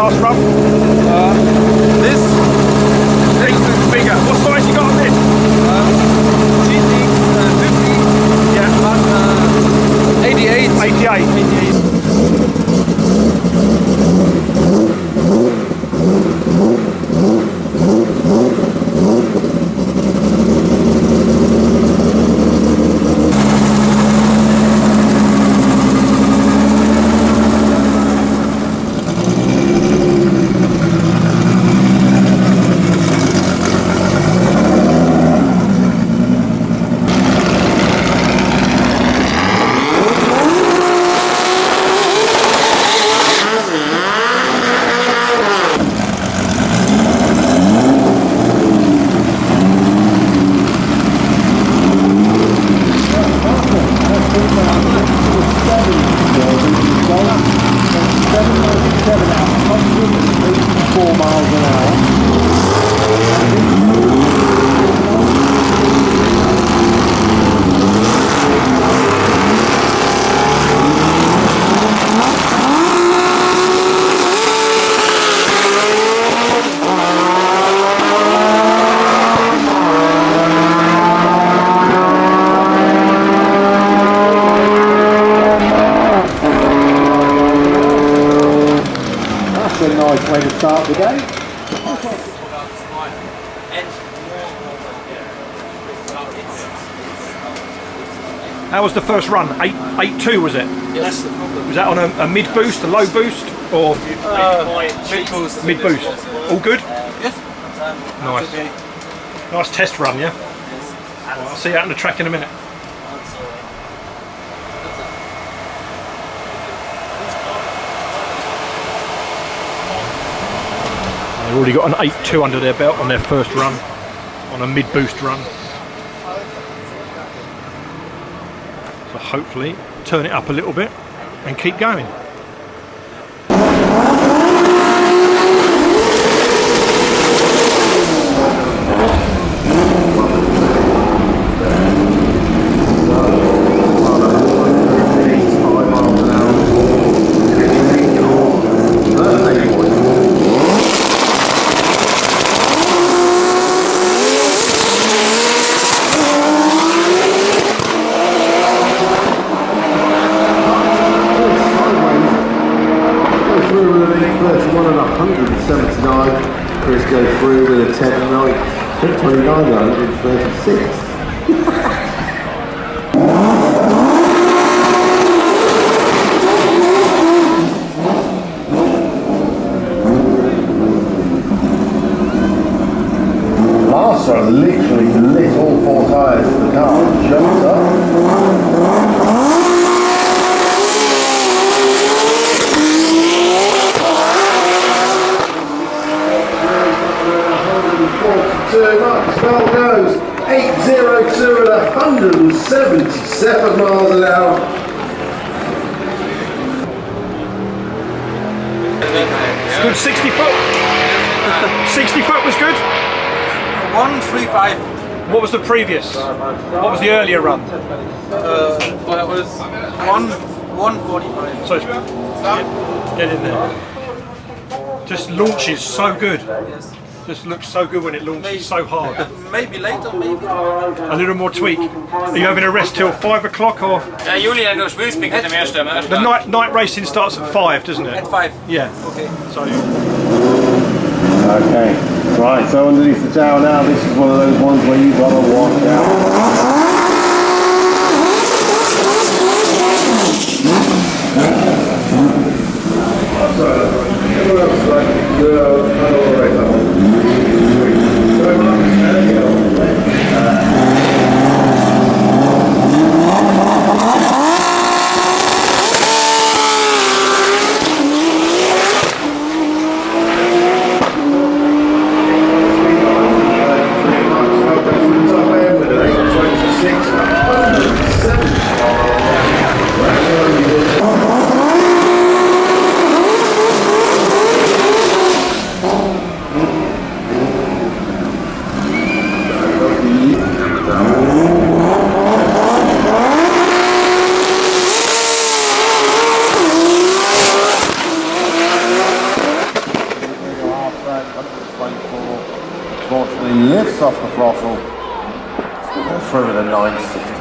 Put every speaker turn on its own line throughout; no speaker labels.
last run?
This is
bigger. What size you got on this?
GT 50.
Yeah.
88.
88.
Way to start the day.
How was the first run? 8.2 was it?
Yes.
Was that on a mid boost, a low boost, or
Mid boost.
mid boost? All good?
Yes.
Nice.
Okay.
Nice test run, yeah? Well, I'll see you out on the track in a minute. They've already got an 8.2 under their belt on their first run, on a mid-boost run. So hopefully turn it up a little bit and keep going.
Chris goes through with a 10.9, 29,136. Last one literally lit all four tyres of the car and jumped up. Spell goes 802 at 177 miles an hour.
Good 60 foot. 60 foot was good.
135.
What was the previous? What was the earlier run?
That was 145.
So get in there. Just launches so good.
Yes.
Just looks so good when it launches so hard.
Maybe later, maybe.
A little more tweak. Are you having a rest till 5 o'clock or?
Julian, du spielst mich mit dem ersten.
The night racing starts at 5, doesn't it?
At 5.
Yeah.
Okay.
So.
Okay, right, so underneath the tower now, this is one of those ones where you've got to watch out. lifts off the throttle, through with a 960.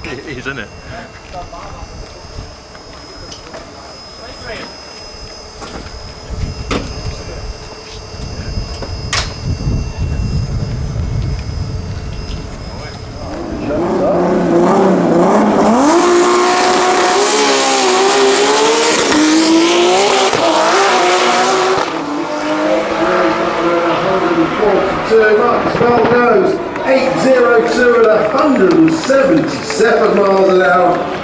It is, isn't it?
Spell goes 802 at 177 miles an hour.